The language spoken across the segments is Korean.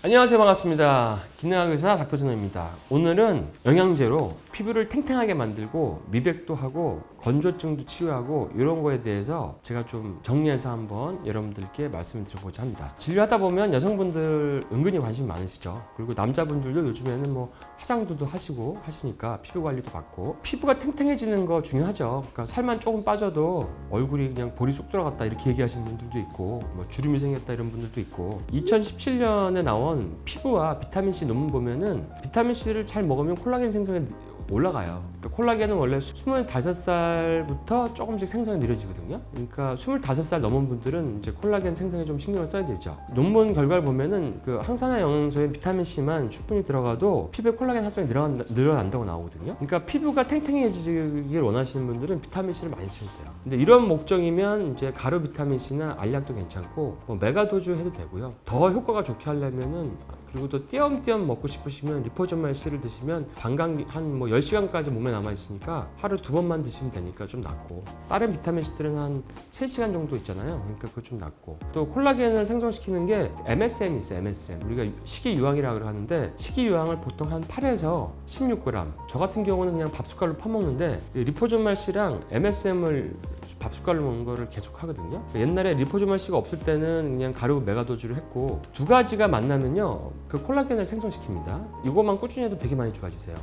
안녕하세요, 반갑습니다. 기능학 의사 닥터진호입니다. 오늘은 영양제로 피부를 탱탱하게 만들고 미백도 하고 건조증도 치유하고 이런 거에 대해서 제가 좀 정리해서 한번 여러분들께 말씀을 드려보자 합니다. 진료하다 보면 여성분들 은근히 관심 많으시죠. 그리고 남자분들도 요즘에는 뭐 화장도 하시고 하시니까 피부 관리도 받고, 피부가 탱탱해지는 거 중요하죠. 그러니까 살만 조금 빠져도 얼굴이 그냥 볼이 쑥 들어갔다 이렇게 얘기하시는 분들도 있고, 뭐 주름이 생겼다 이런 분들도 있고. 2017년에 나온 피부와 비타민C 논문 보면은 비타민C를 잘 먹으면 콜라겐 생성이 올라가요. 그러니까 콜라겐은 원래 25살부터 조금씩 생성이 느려지거든요. 그러니까 25살 넘은 분들은 이제 콜라겐 생성에 좀 신경을 써야 되죠. 논문 결과를 보면은 그 항산화 영양소인 비타민C만 충분히 들어가도 피부에 콜라겐 합성이 늘어난다고 나오거든요. 그러니까 피부가 탱탱해지길 원하시는 분들은 비타민C를 많이 드셔도 돼요. 근데 이런 목적이면 이제 가루 비타민C나 알약도 괜찮고, 뭐 메가도즈 해도 되고요. 더 효과가 좋게 하려면은, 그리고 또 띄엄띄엄 먹고 싶으시면 리포존말 C를 드시면 방광 한 뭐 10시간까지 몸에 남아있으니까 하루 2번만 드시면 되니까 좀 낫고, 다른 비타민C들은 한 3시간 정도 있잖아요. 그러니까 그거 좀 낫고, 또 콜라겐을 생성시키는 게 MSM이 있어요. MSM. 우리가 식이유황이라고 하는데, 식이유황을 보통 한 8에서 16g, 저 같은 경우는 그냥 밥숟갈로 퍼먹는데 리포존말 C랑 MSM을 밥숟갈로 먹는 거를 계속 하거든요. 옛날에 리포존말 C가 없을 때는 그냥 가루 메가도즈를 했고, 두 가지가 만나면요 그 콜라겐을 생성시킵니다. 이것만 꾸준히 해도 되게 많이 좋아지세요.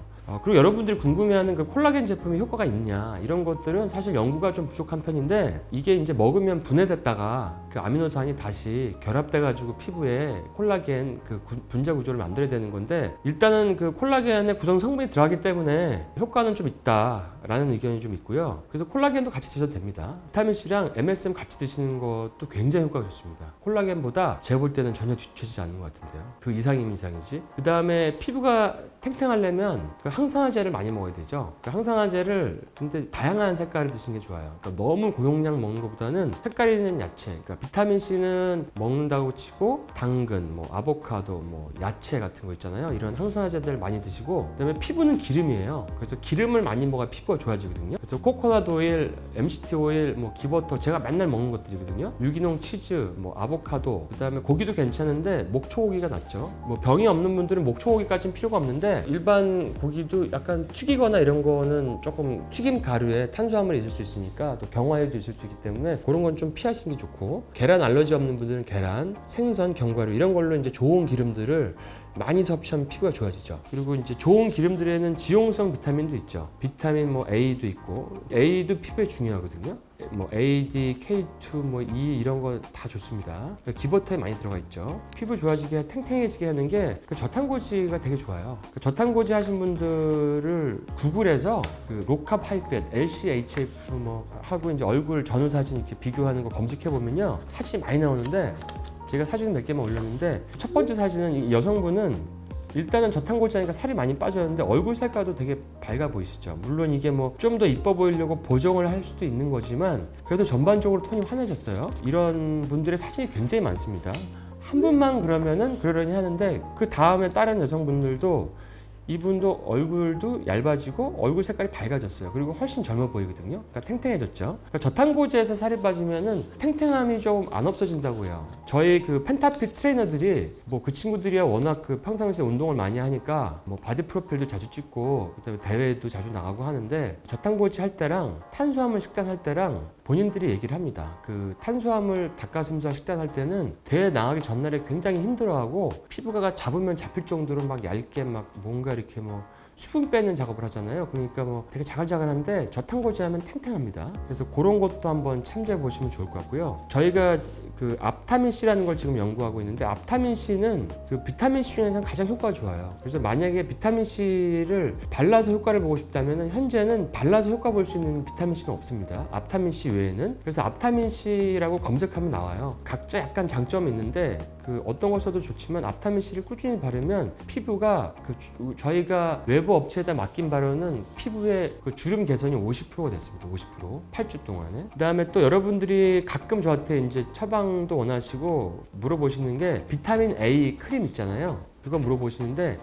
그리고 여러분들이 궁금해하는 그 콜라겐 제품이 효과가 있냐, 이런 것들은 사실 연구가 좀 부족한 편인데, 이게 이제 먹으면 분해됐다가 그 아미노산이 다시 결합돼 가지고 피부에 콜라겐 그 분자 구조를 만들어야 되는 건데, 일단은 그 콜라겐의 구성 성분이 들어가기 때문에 효과는 좀 있다라는 의견이 좀 있고요. 그래서 콜라겐도 같이 드셔도 됩니다. 비타민C랑 MSM 같이 드시는 것도 굉장히 효과가 좋습니다. 콜라겐보다 제가 볼 때는 전혀 뒤처지지 않는 것 같은데요. 그 이상이면 이상이지. 그 다음에 피부가 탱탱하려면 그 항산화제를 많이 먹어야 되죠. 그 항산화제를 근데 다양한 색깔을 드시는 게 좋아요. 그러니까 너무 고용량 먹는 것보다는 색깔 있는 야채, 그러니까 비타민C는 먹는다고 치고 당근, 뭐 아보카도, 뭐 야채 같은 거 있잖아요. 이런 항산화제들 많이 드시고, 그다음에 피부는 기름이에요. 그래서 기름을 많이 먹어야 피부가 좋아지거든요. 그래서 코코넛 오일, MCT 오일, 뭐 기버터, 제가 맨날 먹는 것들이거든요. 유기농 치즈, 뭐 아보카도, 그다음에 고기도 괜찮은데 목초고기가 낫죠. 뭐 병이 없는 분들은 목초고기까지는 필요가 없는데, 일반 고기도 약간 튀기거나 이런 거는 조금 튀김 가루에 탄수화물이 있을 수 있으니까, 또 경화에도 있을 수 있기 때문에 그런 건 좀 피하시는 게 좋고, 계란 알러지 없는 분들은 계란, 생선, 견과류 이런 걸로 이제 좋은 기름들을 많이 섭취하면 피부가 좋아지죠. 그리고 이제 좋은 기름들에는 지용성 비타민도 있죠. 비타민 뭐 A도 있고, A도 피부에 중요하거든요. 뭐 AD, K2, 뭐 E 이런 거 다 좋습니다. 기버터에 많이 들어가 있죠. 피부 좋아지게, 탱탱해지게 하는 게 그 저탄고지가 되게 좋아요. 그 저탄고지 하신 분들을 구글에서 그 로캅 하이푻, LCHF 뭐 하고 이제 얼굴 전후 사진 이렇게 비교하는 거 검색해 보면요 사진이 많이 나오는데, 제가 사진 몇 개만 올렸는데, 첫 번째 사진은 이 여성분은 일단은 저탄고지하니까 살이 많이 빠졌는데 얼굴 색깔도 되게 밝아 보이시죠. 물론 이게 뭐 좀 더 이뻐 보이려고 보정을 할 수도 있는 거지만, 그래도 전반적으로 톤이 환해졌어요. 이런 분들의 사진이 굉장히 많습니다. 한 분만 그러면은 그러려니 하는데, 그 다음에 다른 여성분들도 이분도 얼굴도 얇아지고 얼굴 색깔이 밝아졌어요. 그리고 훨씬 젊어 보이거든요. 그러니까 탱탱해졌죠. 그러니까 저탄고지에서 살이 빠지면은 탱탱함이 좀 안 없어진다고 해요. 저희 그 펜타핏 트레이너들이 뭐 그 친구들이야 워낙 그 평상시에 운동을 많이 하니까 뭐 바디 프로필도 자주 찍고, 그다음에 대회도 자주 나가고 하는데, 저탄고지 할 때랑 탄수화물 식단 할 때랑 본인들이 얘기를 합니다. 그 탄수화물 닭가슴살 식단 할 때는 대회 나가기 전날에 굉장히 힘들어하고, 피부가 잡으면 잡힐 정도로 막 얇게 막 뭔가 이렇게 뭐 수분 빼는 작업을 하잖아요. 그러니까 뭐 되게 자글자글한데 저탄고지 하면 탱탱합니다. 그래서 그런 것도 한번 참조해 보시면 좋을 것 같고요. 저희가 그 앞타민C라는 걸 지금 연구하고 있는데, 앞타민C는 그 비타민C 중에서 가장 효과가 좋아요. 그래서 만약에 비타민C를 발라서 효과를 보고 싶다면, 현재는 발라서 효과 볼 수 있는 비타민C는 없습니다. 앞타민C 외에는. 그래서 앞타민C라고 검색하면 나와요. 각자 약간 장점이 있는데, 그 어떤 걸 써도 좋지만 앞타민C를 꾸준히 바르면 피부가 그 저희가 외부 업체에다 맡긴 바르는 피부의 그 주름 개선이 50%가 됐습니다. 50%. 8주 동안에. 그다음에 또 여러분들이 가끔 저한테 이제 처방도 원하시고 물어보시는 게, 비타민 A 크림 있잖아요. 그거 물어보시는데,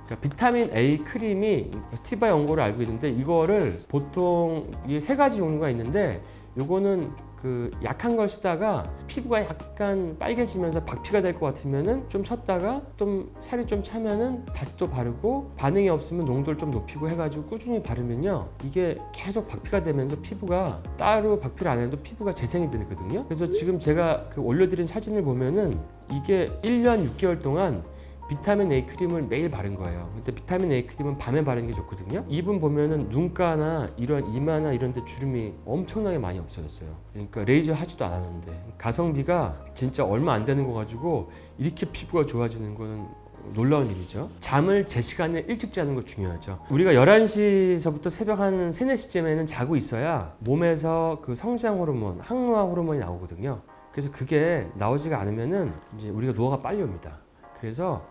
그러니까 비타민 A 크림이 스티바 연고를 알고 있는데 이거를 보통 이게 세 가지 종류가 있는데 요거는 그 약한 걸 쓰다가 피부가 약간 빨개지면서 박피가 될 것 같으면은 좀 쉬었다가 좀 살이 좀 차면은 다시 또 바르고 반응이 없으면 농도를 좀 높이고 해가지고 꾸준히 바르면요 이게 계속 박피가 되면서 피부가 따로 박피를 안 해도 피부가 재생이 되거든요. 그래서 지금 제가 그 올려드린 사진을 보면은 이게 1년 6개월 동안 비타민 A 크림을 매일 바른 거예요. 근데 비타민 A 크림은 밤에 바르는 게 좋거든요. 이분 보면은 눈가나 이런 이마나 이런 데 주름이 엄청나게 많이 없어졌어요. 그러니까 레이저 하지도 않았는데 가성비가 진짜 얼마 안 되는 거 가지고 이렇게 피부가 좋아지는 거는 놀라운 일이죠. 잠을 제 시간에 일찍 자는 거 중요하죠. 우리가 11시서부터 새벽 한 3, 4시쯤에는 자고 있어야 몸에서 그 성장 호르몬, 항노화 호르몬이 나오거든요. 그래서 그게 나오지가 않으면은 이제 우리가 노화가 빨리 옵니다. 그래서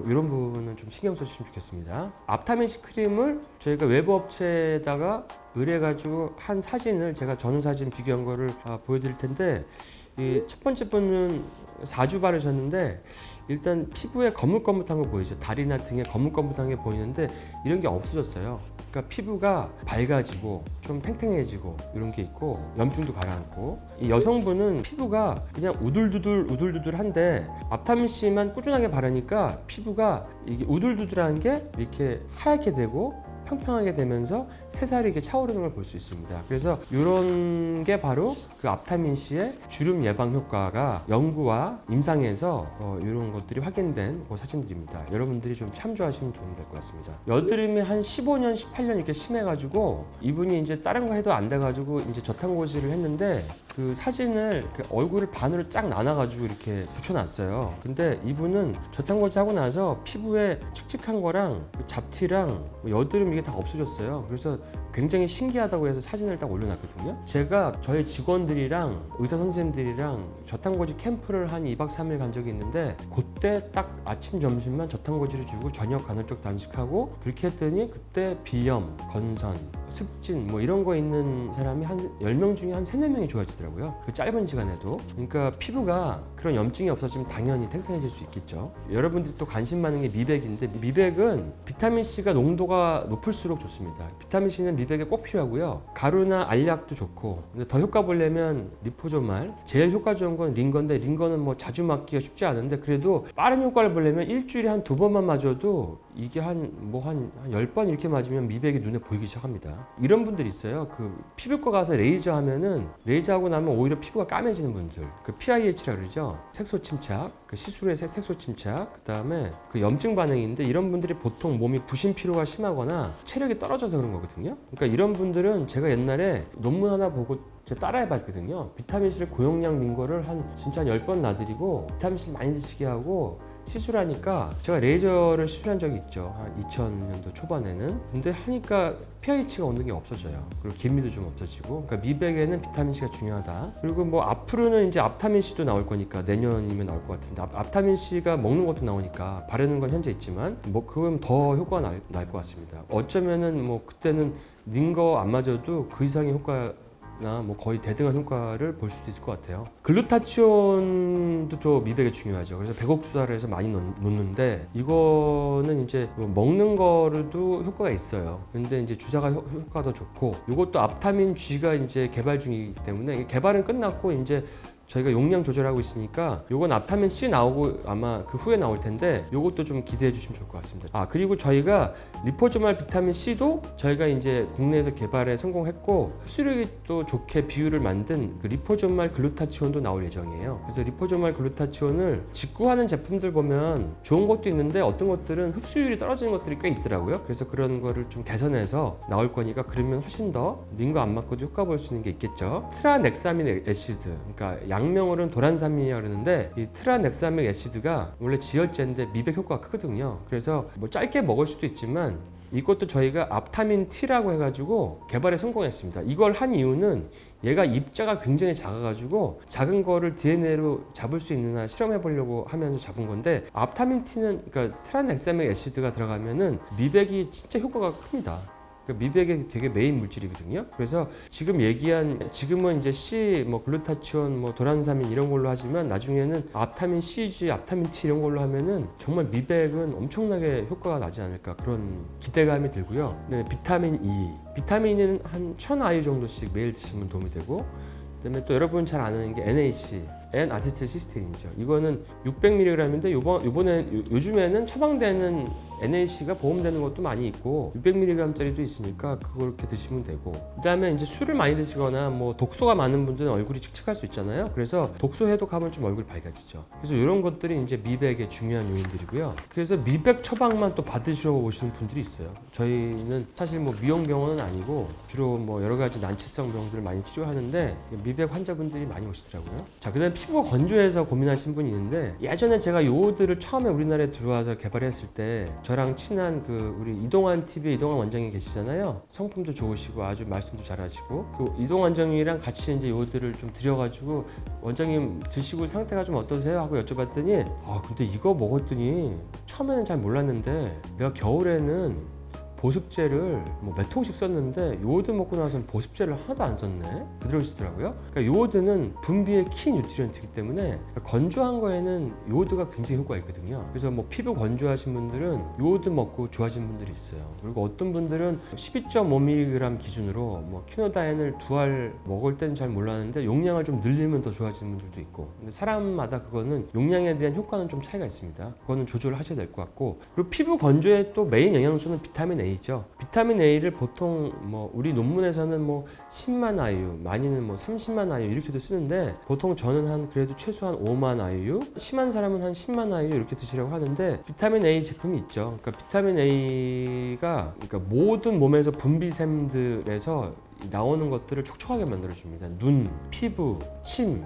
이런 부분은 좀 신경 써주시면 좋겠습니다. 앞타민C 크림을 저희가 외부 업체에다가 의뢰해가지고 한 사진을 제가 전후 사진 비교한 거를 보여드릴 텐데 이 첫 번째 분은 4주 바르셨는데 일단 피부에 거뭇거뭇한 거 보이죠? 다리나 등에 거뭇거뭇한 게 보이는데 이런 게 없어졌어요. 그러니까 피부가 밝아지고 좀 탱탱해지고 이런 게 있고 염증도 가라앉고 이 여성분은 피부가 그냥 우둘두둘한데 앞타민C만 꾸준하게 바르니까 피부가 이게 우둘두둘한 게 이렇게 하얗게 되고 평평하게 되면서 새살이 이렇게 차오르는 걸 볼 수 있습니다. 그래서 이런 게 바로 그 앞타민C의 주름 예방 효과가 연구와 임상에서 이런 것들이 확인된 그 사진들입니다. 여러분들이 좀 참조하시면 도움이 될 것 같습니다. 여드름이 한 15년, 18년 이렇게 심해가지고 이분이 이제 다른 거 해도 안 돼가지고 이제 저탄고지를 했는데 그 사진을 그 얼굴을 반으로 쫙 나눠가지고 이렇게 붙여놨어요. 근데 이분은 저탄고지 하고 나서 피부에 칙칙한 거랑 그 잡티랑 여드름 이게 다 없어졌어요. 그래서 굉장히 신기하다고 해서 사진을 딱 올려놨거든요. 제가 저희 직원들이랑 의사 선생님들이랑 저탄고지 캠프를 한 2박 3일 간 적이 있는데 그때 딱 아침 점심만 저탄고지를 주고 저녁 간헐적 단식하고 그렇게 했더니 그때 비염, 건선, 습진 뭐 이런 거 있는 사람이 한 10명 중에 한 3, 4명이 좋아지더라고요. 그 짧은 시간에도. 그러니까 피부가 그런 염증이 없어지면 당연히 탱탱해질 수 있겠죠. 여러분들이 또 관심 많은 게 미백인데 미백은 비타민C가 농도가 높을수록 좋습니다. 비타민C는 미백에 꼭 필요하고요. 가루나 알약도 좋고 근데 더 효과 보려면 리포조말 제일 효과 좋은 건 링거인데 링거는 뭐 자주 맞기가 쉽지 않은데 그래도 빠른 효과를 보려면 일주일에 한 2번만 맞아도 이게 한 10번 이렇게 맞으면 미백이 눈에 보이기 시작합니다. 이런 분들 있어요. 그 피부과 가서 레이저 하면은 레이저 하고 나면 오히려 피부가 까매지는 분들 그 PIH라 그러죠. 색소 침착, 그 시술의 색소 침착 그 다음에 그 염증 반응인데 이런 분들이 보통 몸이 부신 피로가 심하거나 체력이 떨어져서 그런 거거든요. 그러니까 이런 분들은 제가 옛날에 논문 하나 보고 제가 따라해봤거든요. 비타민C를 고용량 링거를 진짜 한 10번 놔드리고 비타민C 많이 드시게 하고 시술하니까 제가 레이저를 시술한 적이 있죠. 한 2000년도 초반에는. 근데 하니까 pH가 어느 게 없어져요. 그리고 기미도 좀 없어지고. 그러니까 미백에는 비타민C가 중요하다. 그리고 뭐 앞으로는 이제 앞타민C도 나올 거니까 내년이면 나올 것 같은데 앞타민C가 먹는 것도 나오니까 바르는 건 현재 있지만 뭐 그건 더 효과가 날 것 같습니다. 어쩌면은 뭐 그때는 링거 안 맞아도 그 이상의 효과 나 뭐 거의 대등한 효과를 볼 수도 있을 것 같아요. 글루타치온도 저 미백에 중요하죠. 그래서 100억 주사를 해서 많이 놓는데 이거는 이제 뭐 먹는 거로도 효과가 있어요. 근데 이제 주사가 효과가 더 좋고 이것도 앞타민 G가 이제 개발 중이기 때문에 개발은 끝났고 이제 저희가 용량 조절하고 있으니까 요건 앞타민C 나오고 아마 그 후에 나올 텐데 요것도 좀 기대해 주시면 좋을 것 같습니다. 그리고 저희가 리포조말 비타민C도 저희가 이제 국내에서 개발에 성공했고 흡수력이 또 좋게 비율을 만든 그 리포조말 글루타치온도 나올 예정이에요. 그래서 리포조말 글루타치온을 직구하는 제품들 보면 좋은 것도 있는데 어떤 것들은 흡수율이 떨어지는 것들이 꽤 있더라고요. 그래서 그런 거를 좀 개선해서 나올 거니까 그러면 훨씬 더 링거 안 맞고도 효과 볼 수 있는 게 있겠죠. 트라넥사민 애시드, 그러니까 약명으로는 도란사민이라고 그러는데 이 트라넥사민 애시드가 원래 지혈제인데 미백 효과가 크거든요. 그래서 뭐 짧게 먹을 수도 있지만 이것도 저희가 앞타민 T라고 해가지고 개발에 성공했습니다. 이걸 한 이유는 얘가 입자가 굉장히 작아가지고 작은 거를 DNA로 잡을 수 있느냐 실험해 보려고 하면서 잡은 건데 앞타민 T는 그러니까 트라넥사민 애시드가 들어가면은 미백이 진짜 효과가 큽니다. 그러니까 미백이 되게 메인 물질이거든요. 그래서 지금은 이제 C, 뭐 글루타치온, 뭐 도란사민 이런 걸로 하지만 나중에는 앞타민 CG, 앞타민 T 이런 걸로 하면은 정말 미백은 엄청나게 효과가 나지 않을까 그런 기대감이 들고요. 네, 비타민 E, 비타민은 한 1000 IU 정도씩 매일 드시면 도움이 되고, 그다음에 또 여러분 잘 아는 게 NaC, N-아세틸시스테인이죠. 이거는 600mg인데 요즘에는 처방되는 NaC가 보험되는 것도 많이 있고 600mg짜리도 있으니까 그렇게 드시면 되고, 그다음에 이제 술을 많이 드시거나 뭐 독소가 많은 분들은 얼굴이 칙칙할 수 있잖아요. 그래서 독소 해독하면 좀 얼굴이 밝아지죠. 그래서 이런 것들이 이제 미백의 중요한 요인들이고요. 그래서 미백 처방만 또 받으시러 오시는 분들이 있어요. 저희는 사실 뭐 미용병원은 아니고 주로 뭐 여러 가지 난치성 병들을 많이 치료하는데 미백 환자분들이 많이 오시더라고요. 자, 그다음에 피부가 건조해서 고민하신 분이 있는데, 예전에 제가 요오드를 처음에 우리나라에 들어와서 개발했을 때 저랑 친한 우리 이동환 TV의 이동환 원장이 계시잖아요. 성품도 좋으시고 아주 말씀도 잘하시고, 그 이동환 원장님이랑 같이 이제 요오드를 좀 드려가지고 원장님 드시고 상태가 좀 어떠세요? 하고 여쭤봤더니 근데 이거 먹었더니 처음에는 잘 몰랐는데 내가 겨울에는 보습제를 뭐 몇 통씩 썼는데 요오드 먹고 나서는 보습제를 하나도 안 썼네? 그러시더라고요. 그러니까 요오드는 분비의 키 뉴트리언트이기 때문에 건조한 거에는 요오드가 굉장히 효과가 있거든요. 그래서 뭐 피부 건조하신 분들은 요오드 먹고 좋아지는 분들이 있어요. 그리고 어떤 분들은 12.5mg 기준으로 뭐 키노다엔을 2알 먹을 때는 잘 몰랐는데 용량을 좀 늘리면 더 좋아지는 분들도 있고, 근데 사람마다 그거는 용량에 대한 효과는 좀 차이가 있습니다. 그거는 조절을 하셔야 될 것 같고, 그리고 피부 건조에 또 메인 영양소는 비타민 A죠. 비타민 A를 보통 뭐 우리 논문에서는 뭐 10만 IU, 많이는 뭐 30만 IU 이렇게도 쓰는데, 보통 저는 한 그래도 최소한 5만 IU, 심한 사람은 한 10만 IU 이렇게 드시라고 하는데, 비타민 A 제품이 있죠. 그러니까 비타민 A가 모든 몸에서 분비샘들에서 나오는 것들을 촉촉하게 만들어줍니다. 눈, 피부, 침,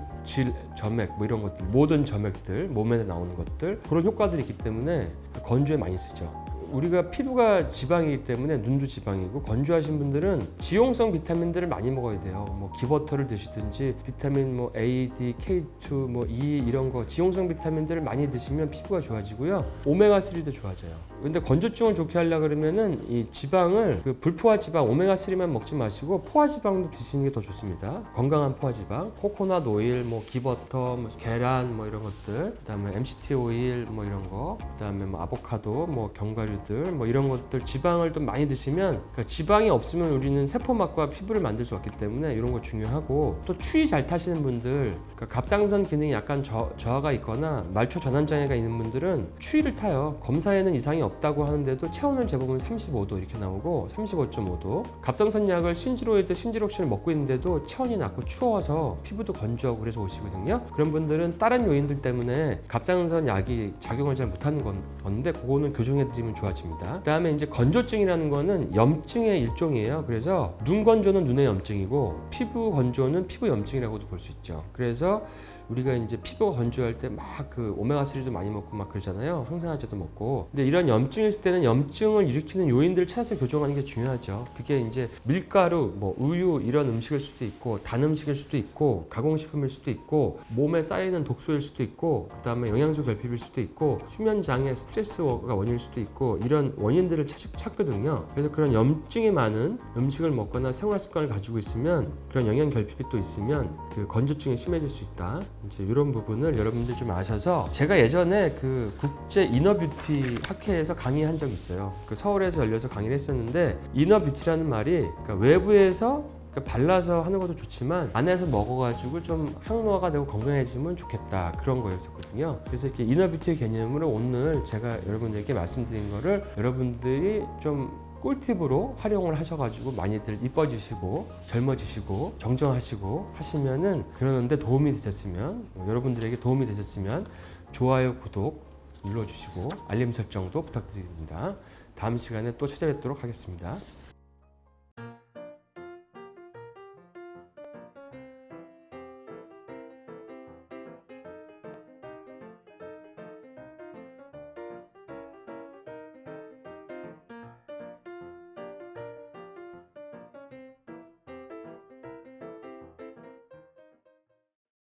점액 뭐 이런 것들, 모든 점액들, 몸에서 나오는 것들, 그런 효과들이 있기 때문에 건조에 많이 쓰죠. 우리가 피부가 지방이기 때문에 눈도 지방이고, 건조하신 분들은 지용성 비타민들을 많이 먹어야 돼요. 뭐 기버터를 드시든지 비타민 뭐 A, D, K2, 뭐 E 이런 거 지용성 비타민들을 많이 드시면 피부가 좋아지고요. 오메가3도 좋아져요. 근데 건조증을 좋게 하려고 그러면은 이 지방을 불포화 지방 오메가3만 먹지 마시고 포화 지방도 드시는 게 더 좋습니다. 건강한 포화 지방, 코코넛 오일, 뭐 기버터, 뭐 계란 뭐 이런 것들, 그다음에 MCT 오일 뭐 이런 거, 그다음에 뭐 아보카도, 뭐 견과류들, 뭐 이런 것들 지방을 좀 많이 드시면, 그러니까 지방이 없으면 우리는 세포막과 피부를 만들 수 없기 때문에 이런 거 중요하고, 또 추위 잘 타시는 분들, 그러니까 갑상선 기능이 약간 저하가 있거나 말초 전환 장애가 있는 분들은 추위를 타요. 검사에는 이상이 없다고 하는데도 체온을 재보면 35도 이렇게 나오고 35.5도. 갑상선 약을 신지로이드, 신지록신을 먹고 있는데도 체온이 낮고 추워서 피부도 건조하고 그래서 오시거든요. 그런 분들은 다른 요인들 때문에 갑상선 약이 작용을 잘 못하는 건데, 그거는 교정해드리면 좋아집니다. 그 다음에 이제 건조증이라는 거는 염증의 일종이에요. 그래서 눈 건조는 눈의 염증이고 피부 건조는 피부 염증이라고도 볼 수 있죠. 그래서 우리가 이제 피부가 건조할 때 막 오메가3도 많이 먹고 막 그러잖아요. 항산화제도 먹고. 근데 이런 염증이 있을 때는 염증을 일으키는 요인들을 찾아서 교정하는 게 중요하죠. 그게 이제 밀가루, 뭐 우유 이런 음식일 수도 있고, 단 음식일 수도 있고, 가공식품일 수도 있고, 몸에 쌓이는 독소일 수도 있고, 그다음에 영양소 결핍일 수도 있고, 수면 장애, 스트레스가 원인일 수도 있고, 이런 원인들을 찾거든요. 그래서 그런 염증이 많은 음식을 먹거나 생활 습관을 가지고 있으면, 그런 영양 결핍이 또 있으면 그 건조증이 심해질 수 있다. 이제 이런 부분을 여러분들 좀 아셔서, 제가 예전에 국제 이너뷰티 학회에서 강의한 적이 있어요. 서울에서 열려서 강의를 했었는데, 이너뷰티라는 말이 외부에서 발라서 하는 것도 좋지만 안에서 먹어가지고 좀 항노화가 되고 건강해지면 좋겠다, 그런 거였었거든요. 그래서 이렇게 이너뷰티의 개념으로 오늘 제가 여러분들에게 말씀드린 거를 여러분들이 좀 꿀팁으로 활용을 하셔가지고 많이들 이뻐지시고 젊어지시고 정정하시고 하시면은, 그러는데 도움이 되셨으면, 여러분들에게 도움이 되셨으면 좋아요, 구독 눌러주시고 알림 설정도 부탁드립니다. 다음 시간에 또 찾아뵙도록 하겠습니다.